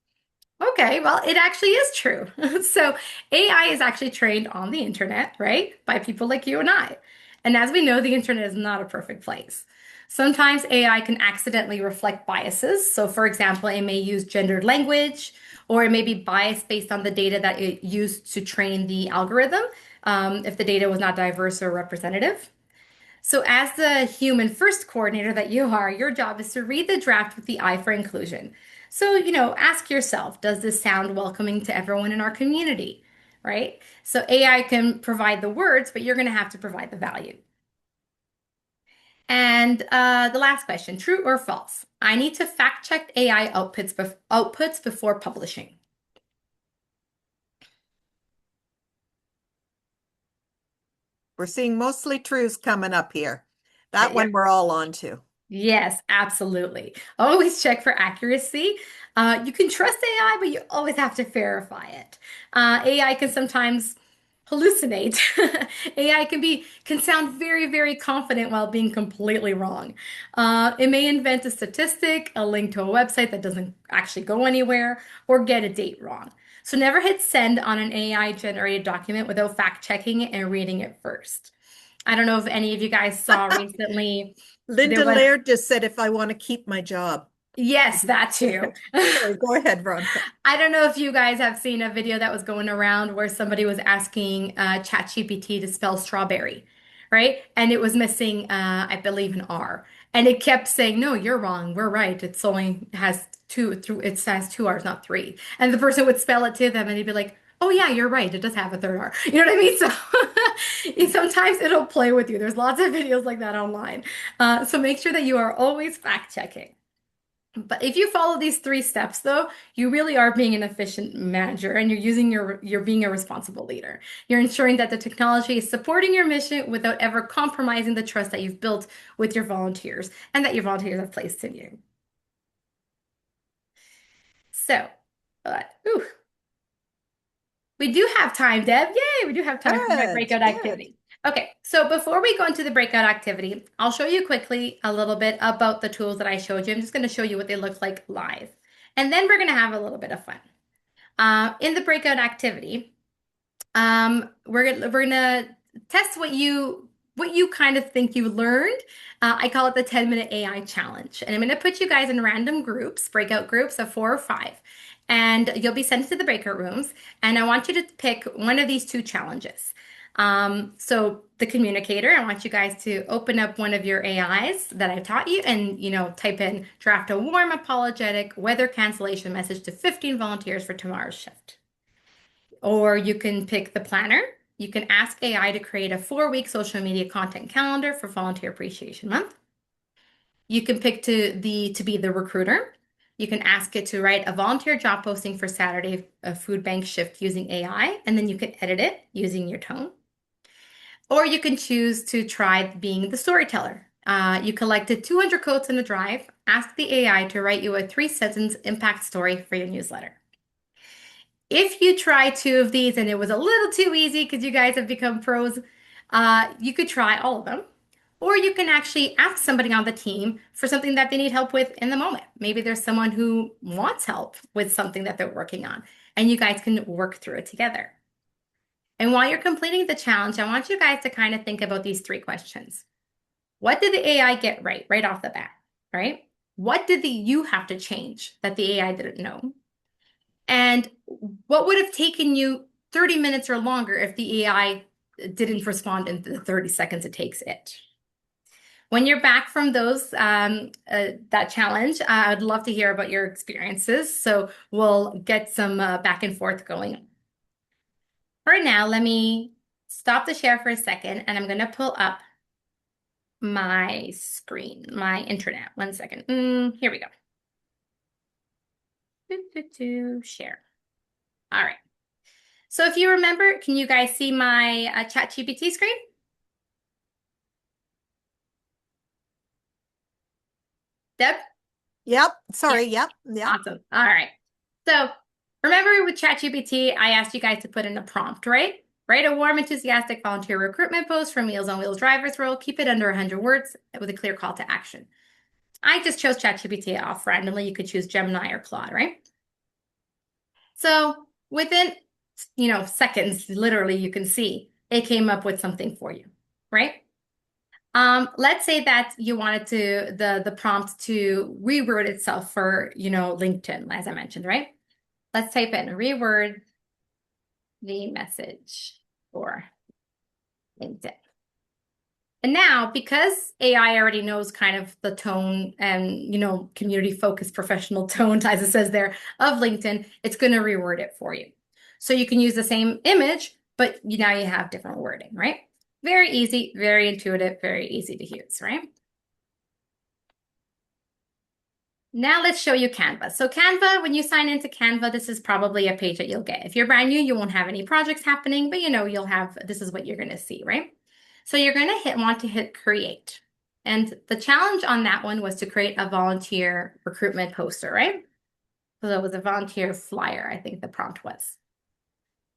Okay, well, it actually is true. So AI is actually trained on the internet, right? By people like you and I. And as we know, the internet is not a perfect place. Sometimes AI can accidentally reflect biases. So, for example, it may use gendered language, or it may be biased based on the data that it used to train the algorithm, if the data was not diverse or representative. So, as the human first coordinator that you are, your job is to read the draft with the eye for inclusion. So, ask yourself, does this sound welcoming to everyone in our community? Right? So, AI can provide the words, but you're going to have to provide the value. And the last question, true or false? I need to fact check AI outputs before publishing. We're seeing mostly truths coming up here. That Yeah. one we're all on to. Yes, absolutely. Always check for accuracy. You can trust AI, but you always have to verify it. AI can sometimes hallucinate. AI can sound very, very confident while being completely wrong. It may invent a statistic, a link to a website that doesn't actually go anywhere, or get a date wrong. So never hit send on an AI generated document without fact checking it and reading it first. I don't know if any of you guys saw recently. There Linda was Laird just said if I want to keep my job. Yes, that too. Sorry, go ahead, Veronica. I don't know if you guys have seen a video that was going around where somebody was asking ChatGPT to spell strawberry, right? And it was missing, I believe, an R. And it kept saying, "No, you're wrong. We're right. It has 2 R's, not 3." And the person would spell it to them and he'd be like, Oh yeah, you're right. It does have a third R. You know what I mean? So sometimes it'll play with you. There's lots of videos like that online. So make sure that you are always fact checking. But if you follow these three steps, though, you really are being an efficient manager and you're being a responsible leader. You're ensuring that the technology is supporting your mission without ever compromising the trust that you've built with your volunteers and that your volunteers have placed in you. So, ooh, we do have time, Deb. Yay, we do have time for my Good, breakout good. activity. Okay, so before we go into the breakout activity, I'll show you quickly a little bit about the tools that I showed you. I'm just going to show you what they look like live. And then we're going to have a little bit of fun. In the breakout activity, we're gonna test what you kind of think you learned. I call it the 10-minute AI challenge, and I'm gonna put you guys in random groups, breakout groups of 4 or 5, and you'll be sent to the breakout rooms. And I want you to pick one of these two challenges. So the communicator, I want you guys to open up one of your AIs that I taught you and, type in draft a warm, apologetic weather cancellation message to 15 volunteers for tomorrow's shift. Or you can pick the planner. You can ask AI to create a 4-week social media content calendar for Volunteer Appreciation Month. You can pick to be the recruiter. You can ask it to write a volunteer job posting for Saturday a food bank shift using AI, and then you can edit it using your tone. Or you can choose to try being the storyteller. You collected 200 quotes in a drive. Ask the AI to write you a 3-sentence impact story for your newsletter. If you try two of these and it was a little too easy because you guys have become pros, you could try all of them. Or you can actually ask somebody on the team for something that they need help with in the moment. Maybe there's someone who wants help with something that they're working on, and you guys can work through it together. And while you're completing the challenge, I want you guys to kind of think about these 3 questions. What did the AI get right off the bat, right? What did you have to change that the AI didn't know? And what would have taken you 30 minutes or longer if the AI didn't respond in the 30 seconds it takes it? When you're back from that challenge, I'd love to hear about your experiences. So we'll get some back and forth going. For now, let me stop the share for a second, and I'm going to pull up my screen, my internet. 1 second. Here we go. Share. All right. So if you remember, can you guys see my ChatGPT screen? Deb? Yep. Yeah. Sorry. Yep. Yep. Awesome. All right. So remember with ChatGPT, I asked you guys to put in a prompt, right? Write a warm, enthusiastic volunteer recruitment post for Meals on Wheels drivers role. Keep it under 100 words with a clear call to action. I just chose ChatGPT off randomly. You could choose Gemini or Claude, right? So within, seconds, literally, you can see it came up with something for you, right? Let's say that you wanted the prompt to reword itself for, LinkedIn, as I mentioned, right? Let's type in reword the message for LinkedIn. And now, because AI already knows kind of the tone and, community focused professional tone, as it says there, of LinkedIn, it's going to reword it for you. So you can use the same image, but now you have different wording, right? Very easy, very intuitive, very easy to use, right? Now let's show you Canva. So Canva, when you sign into Canva, this is probably a page that you'll get. If you're brand new, you won't have any projects happening, but you'll have, this is what you're going to see, right? So you're going to want to hit create. And the challenge on that one was to create a volunteer recruitment poster, right? So that was a volunteer flyer, I think the prompt was.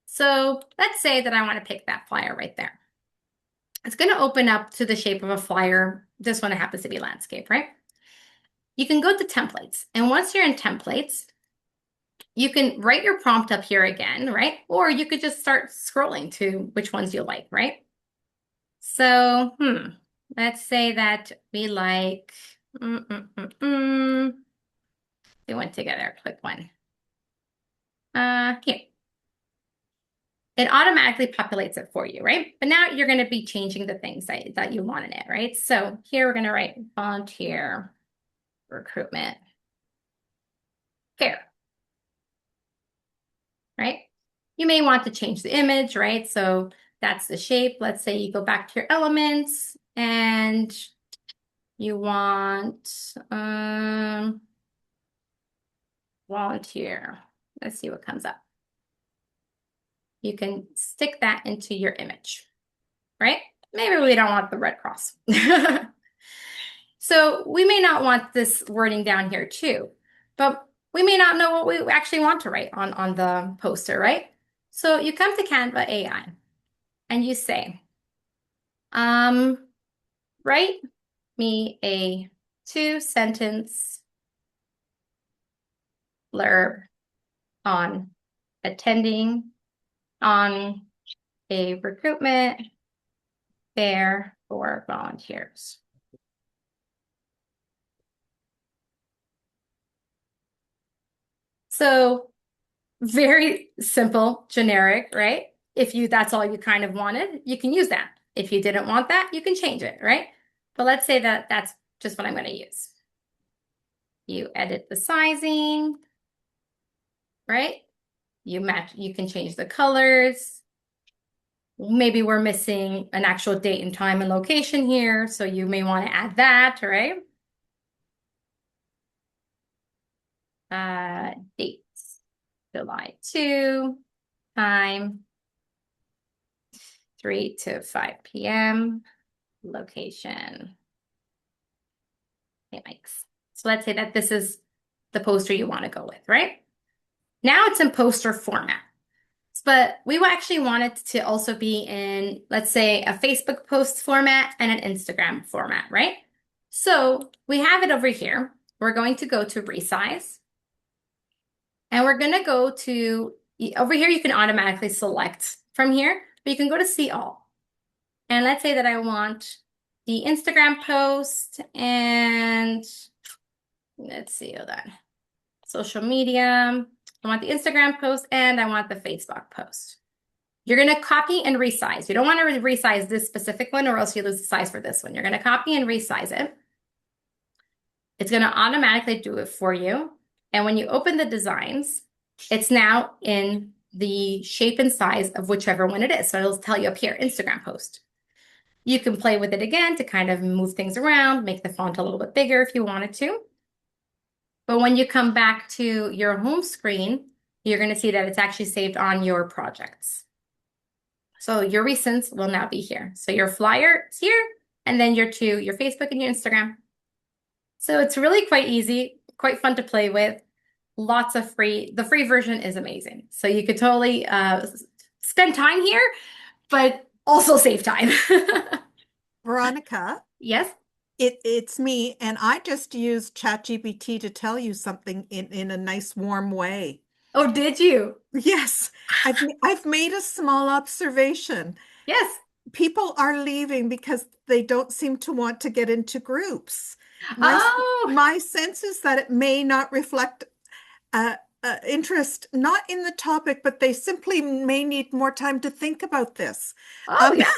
So let's say that I want to pick that flyer right there. It's going to open up to the shape of a flyer. This one happens to be landscape, right? You can go to templates. And once you're in templates, you can write your prompt up here again, right? Or you could just start scrolling to which ones you like, right? So, let's say that we like, they went together, click one. Here. It automatically populates it for you, right? But now you're going to be changing the things that you want in it, right? So here we're going to write volunteer recruitment fair, right? You may want to change the image, right? So that's the shape. Let's say you go back to your elements and you want volunteer. Let's see what comes up. You can stick that into your image, right? Maybe we don't want the Red Cross. So we may not want this wording down here too, but we may not know what we actually want to write on the poster, right? So you come to Canva AI and you say, um, write me a 2-sentence blurb on attending on a recruitment fair for volunteers. So very simple, generic, right? If that's all you kind of wanted, you can use that. If you didn't want that, you can change it, right? But let's say that that's just what I'm going to use. You edit the sizing, right? You can change the colors. Maybe we're missing an actual date and time and location here, so you may want to add that, right? Dates, July 2, time 3 to 5 p.m., location. Hey, Mike's. So let's say that this is the poster you want to go with, right? Now it's in poster format. But we actually want it to also be in, let's say, a Facebook post format and an Instagram format, right? So we have it over here. We're going to go to resize. And we're going to go to, over here, you can automatically select from here, but you can go to see all. And let's say that I want the Instagram post and let's see, hold on. Social media. I want the Instagram post and I want the Facebook post. You're going to copy and resize. You don't want to resize this specific one or else you lose the size for this one. You're going to copy and resize it. It's going to automatically do it for you. And when you open the designs, it's now in the shape and size of whichever one it is. So it'll tell you up here, Instagram post. You can play with it again to kind of move things around, make the font a little bit bigger if you wanted to. But when you come back to your home screen, you're going to see that it's actually saved on your projects. So your recents will now be here. So your flyer is here, and then your Facebook and your Instagram. So it's really quite easy, quite fun to play with. Lots of the free version is amazing. So you could totally spend time here, but also save time. Veronica, Yes. it's me, and I just used ChatGPT to tell you something in a nice warm way. Oh, did you? Yes, I've made a small observation. Yes. People are leaving because they don't seem to want to get into groups. My Oh, my sense is that it may not reflect interest, not in the topic, but they simply may need more time to think about this. oh Um, yeah.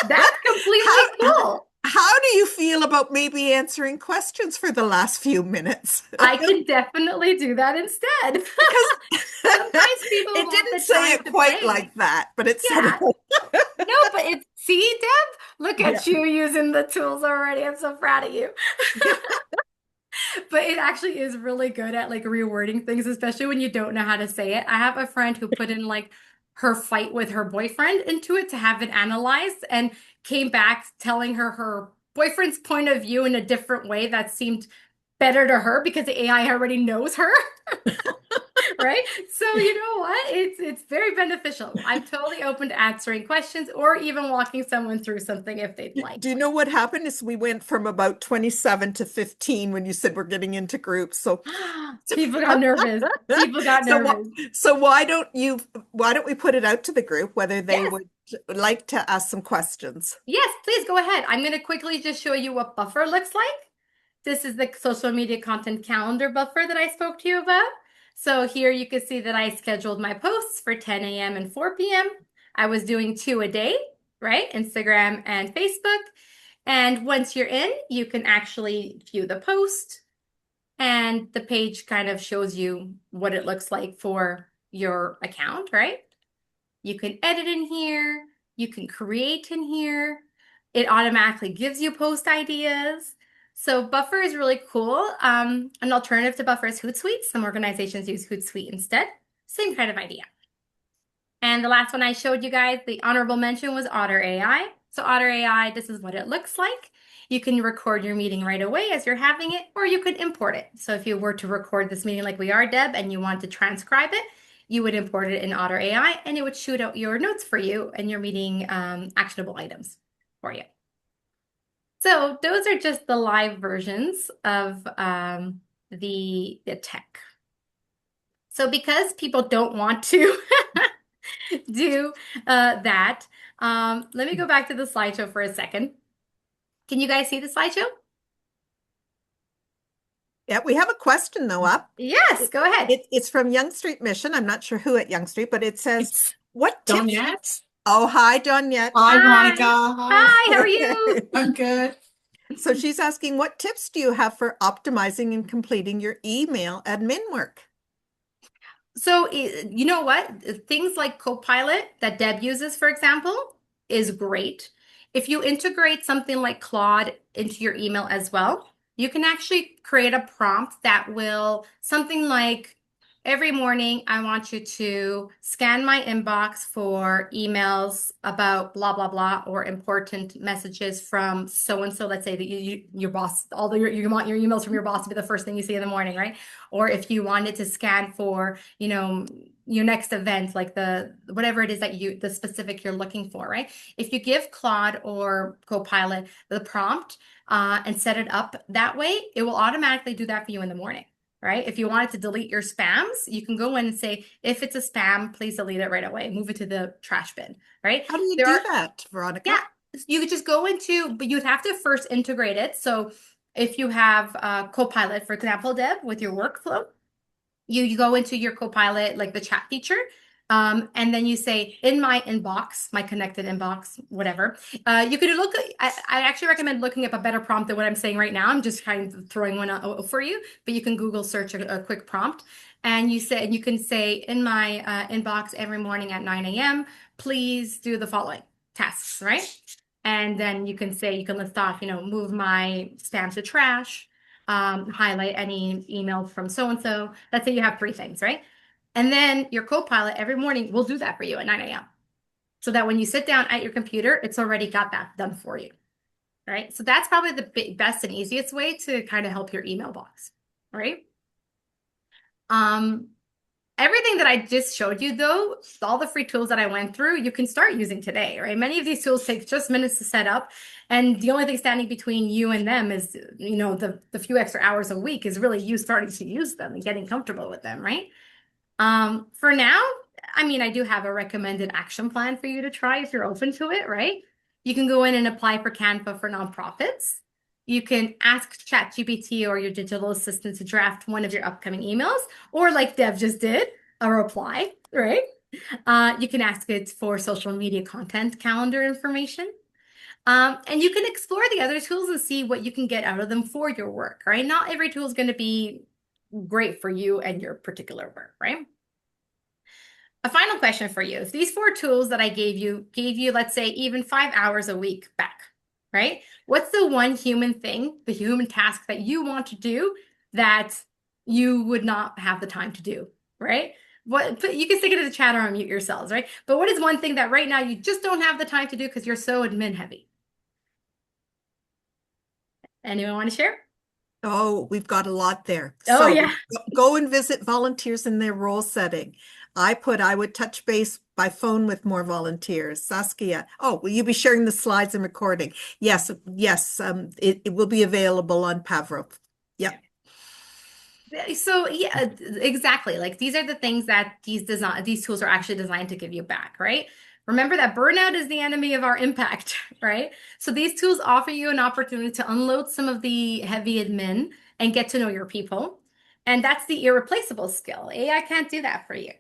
That's completely how cool. how do you feel about maybe answering questions for the last few minutes? I can definitely do that instead. Because Sometimes people it want didn't the say time it to quite play. like that, but it said Yeah. No, but see, Deb, look yeah. at you using the tools already. I'm so proud of you. But it actually is really good at like rewording things, especially when you don't know how to say it. I have a friend who put in like her fight with her boyfriend into it to have it analyzed and came back telling her boyfriend's point of view in a different way that seemed better to her because the AI already knows her. Right? So you know what? It's very beneficial. I'm totally open to answering questions or even walking someone through something if they'd like. Do you know what happened is we went from about 27 to 15 when you said we're getting into groups. So People got nervous. People got so nervous. why don't we put it out to the group whether they Yes. would like to ask some questions? Yes, please go ahead. I'm going to quickly just show you what buffer looks like. This is the social media content calendar buffer that I spoke to you about. So here you can see that I scheduled my posts for 10 a.m. and 4 p.m. I was doing 2 a day, right? Instagram and Facebook. And once you're in, you can actually view the post and the page kind of shows you what it looks like for your account, right? You can edit in here. You can create in here. It automatically gives you post ideas. So Buffer is really cool. An alternative to Buffer is Hootsuite. Some organizations use Hootsuite instead. Same kind of idea. And the last one I showed you guys, the honorable mention was Otter AI. So Otter AI, this is what it looks like. You can record your meeting right away as you're having it, or you could import it. So if you were to record this meeting like we are, Deb, and you want to transcribe it, you would import it in Otter AI and it would shoot out your notes for you and your meeting actionable items for you. So those are just the live versions of the tech. So because people don't want to do that. Let me go back to the slideshow for a second. Can you guys see the slideshow? Yeah, we have a question though up. Yes, go ahead. It's from Young Street Mission. I'm not sure who at Young Street, but it says, It's what tips? Donette. Oh, hi, Doniette. Hi, Veronica. Hi. Hi. Hi, how are you? I'm good. So she's asking, what tips do you have for optimizing and completing your email admin work? So, you know what? Things like Copilot that Deb uses, for example, is great. If you integrate something like Claude into your email as well, you can actually create a prompt that will something like every morning, I want you to scan my inbox for emails about blah, blah, blah, or important messages from so and so. Let's say that your boss, you want your emails from your boss to be the first thing you see in the morning, right? Or if you wanted to scan for, your next event, like the whatever it is that the specific you're looking for, right? If you give Claude or Copilot the prompt and set it up that way, it will automatically do that for you in the morning. Right? If you wanted to delete your spams, you can go in and say, if it's a spam, please delete it right away. Move it to the trash bin, right? How do you do that, Veronica? Yeah, you could just go into, but you'd have to first integrate it. So if you have Copilot, for example, Deb, with your workflow, you go into your Copilot, like the chat feature, and then you say in my inbox, my connected inbox, whatever. You could look. I actually recommend looking up a better prompt than what I'm saying right now. I'm just kind of throwing one out for you, but you can Google search a quick prompt, and you can say in my inbox every morning at 9 a.m. Please do the following tasks, right? And then you can list off, move my spam to trash, highlight any emails from so-and-so. Let's say you have three things, right? And then your Copilot every morning will do that for you at 9 a.m. So that when you sit down at your computer, it's already got that done for you, right? So that's probably the best and easiest way to kind of help your email box, right? Everything that I just showed you, though, all the free tools that I went through, you can start using today, right? Many of these tools take just minutes to set up. And the only thing standing between you and them is, the few extra hours a week is really you starting to use them and getting comfortable with them, right? For now, I do have a recommended action plan for you to try if you're open to it, right? You can go in and apply for Canva for nonprofits. You can ask ChatGPT or your digital assistant to draft one of your upcoming emails, or like Deb just did, a reply, right? You can ask it for social media content calendar information. And you can explore the other tools and see what you can get out of them for your work, right? Not every tool is going to be great for you and your particular work, right? A final question for you. If these four tools that I gave you, let's say, even 5 hours a week back, right? What's the one human thing, the human task that you want to do that you would not have the time to do, right? You can stick it in the chat or unmute yourselves, right? But what is one thing that right now you just don't have the time to do because you're so admin heavy? Anyone want to share? Oh, we've got a lot there. Oh, So yeah. go and visit volunteers in their role setting. I would touch base by phone with more volunteers. Saskia, oh, will you be sharing the slides and recording? Yes, yes, it will be available on Pavro. Yep. So yeah, exactly. Like these are the things that these tools are actually designed to give you back, right? Remember that burnout is the enemy of our impact, right? So these tools offer you an opportunity to unload some of the heavy admin and get to know your people. And that's the irreplaceable skill. AI can't do that for you.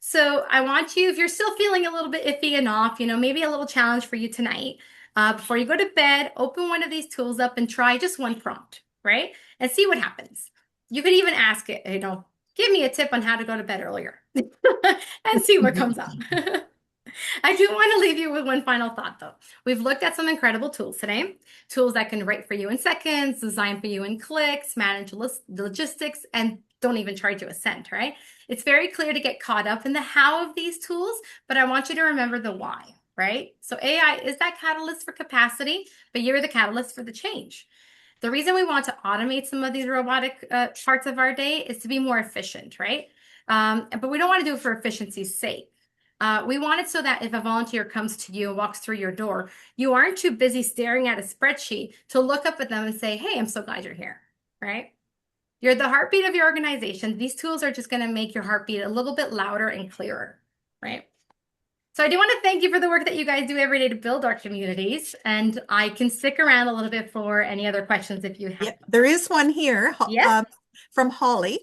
So I want you, if you're still feeling a little bit iffy and off, maybe a little challenge for you tonight, before you go to bed, open one of these tools up and try just one prompt, right? And see what happens. You could even ask it, give me a tip on how to go to bed earlier and see what comes up. I do want to leave you with one final thought, though. We've looked at some incredible tools today, tools that can write for you in seconds, design for you in clicks, manage logistics, and don't even charge you a cent, right? It's very clear to get caught up in the how of these tools, but I want you to remember the why, right? So AI is that catalyst for capacity, but you're the catalyst for the change. The reason we want to automate some of these robotic parts of our day is to be more efficient, right? But we don't want to do it for efficiency's sake. We want it so that if a volunteer comes to you and walks through your door, you aren't too busy staring at a spreadsheet to look up at them and say, "Hey, I'm so glad you're here," right? You're the heartbeat of your organization. These tools are just going to make your heartbeat a little bit louder and clearer, right? So I do want to thank you for the work that you guys do every day to build our communities, and I can stick around a little bit for any other questions if you have Yeah, them. there is one here Yes. from Holly.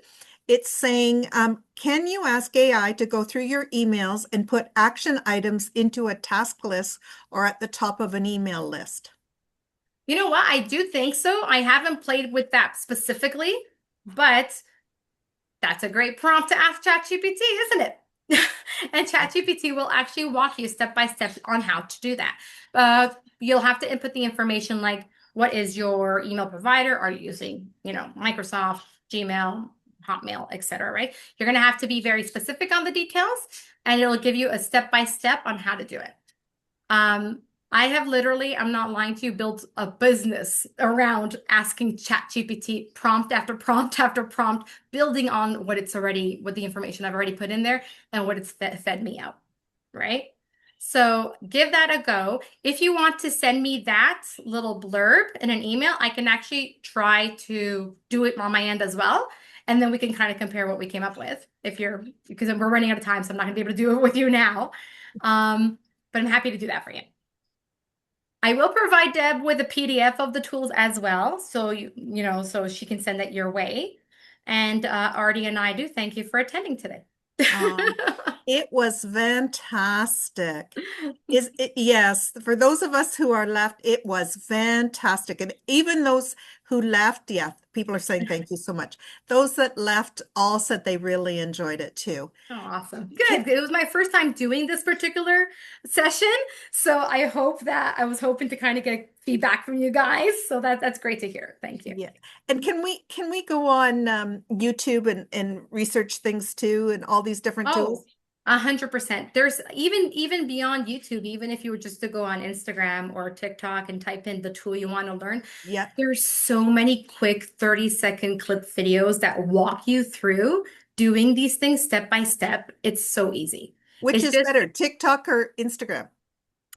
It's saying, can you ask AI to go through your emails and put action items into a task list or at the top of an email list? You know what? I do think so. I haven't played with that specifically, but that's a great prompt to ask ChatGPT, isn't it? And ChatGPT will actually walk you step by step on how to do that. You'll have to input the information like what is your email provider? Are you using, Microsoft, Gmail, Hotmail, etc., right? You're going to have to be very specific on the details, and it'll give you a step by step on how to do it. Um, I have literally, I'm not lying to you, built a business around asking ChatGPT prompt after prompt after prompt, building on what the information I've already put in there and what it's fed me out, right? So give that a go. If you want to send me that little blurb in an email, I can actually try to do it on my end as well. And then we can kind of compare what we came up with because we're running out of time, so I'm not gonna be able to do it with you now. Um, but I'm happy to do that for you. I will provide Deb with a PDF of the tools as well, so so she can send that your way. And Artie and I do thank you for attending today. Um, it was fantastic. Yes, for those of us who are left, it was fantastic. And even those who left, yeah, people are saying thank you so much. Those that left all said they really enjoyed it too. Oh, awesome. Can, Good. It was my first time doing this particular session, so I was hoping to kind of get feedback from you guys. So that's great to hear. Thank you. yeah. And can we go on YouTube and research things too and all these different tools? Oh, 100%. There's even beyond YouTube, even if you were just to go on Instagram or TikTok and type in the tool you want to learn, Yeah. there's so many quick 30-second clip videos that walk you through doing these things step by step. It's so easy. Which It's is just better, TikTok or Instagram?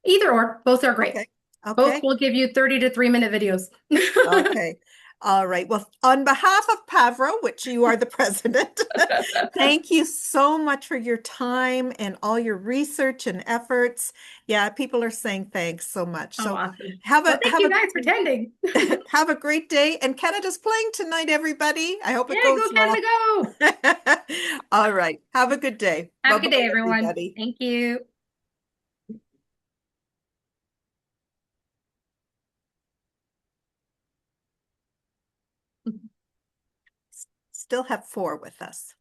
either or, both are great. Okay. Both Okay. will give you 30 to 3 minute videos. Okay. All right. Well, on behalf of Pavro, which you are the president, thank you so much for your time and all your research and efforts. Yeah, people are saying thanks so much. Oh, So awesome. have Well, a thank have you guys for attending. a have a great day. And Canada's playing tonight, everybody. I hope it Yeah, goes go Canada, well. go. All right. Have a good day. Have a Bye-bye, good day, everyone. everybody. Thank you. Still have four with us.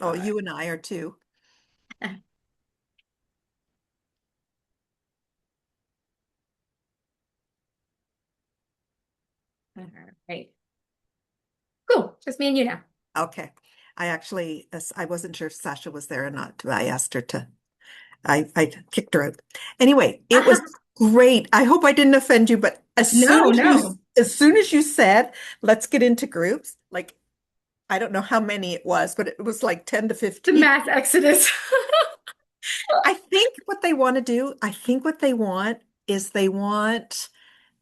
Oh, All right. you and I are two. All right. Cool. Just me and you now. Okay. I wasn't sure if Sasha was there or not. I asked her to, I kicked her out. Anyway, it was great. I hope I didn't offend you, but No, no. as soon as you said, let's get into groups, like, I don't know how many it was, but it was like 10 to The 15. mass exodus. I think what they want is they want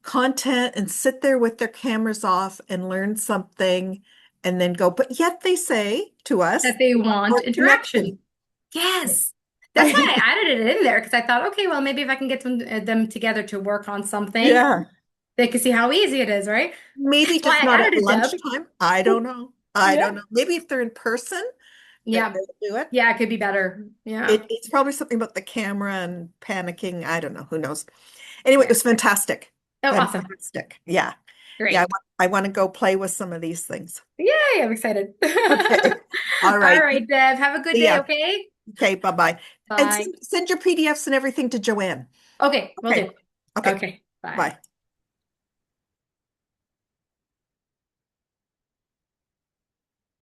content and sit there with their cameras off and learn something and then go. But yet they say to us, That they they want want more interaction. interaction. Yes. That's why I added it in there because I thought, okay, well, maybe if I can get them together to work on something, Yeah. they can see how easy it is, right? Maybe That's why just I not at added it, Deb. lunchtime. I don't know. I don't Yeah. know. Maybe if they're in person, that Yeah. they'll do it. Yeah, it could be better. Yeah. It's probably something about the camera and panicking. I don't know. Who knows? Anyway, it Yeah. was fantastic. Oh, awesome. Fantastic. Yeah. Yeah. Great. I want to go play with some of these things. Yay, I'm excited. Okay. All All right. right, Deb. Have a good See day, ya. okay? Okay, bye-bye. And Bye. send your PDFs and everything to Joanne. Okay, will Okay. do. Okay. Okay, bye. Bye.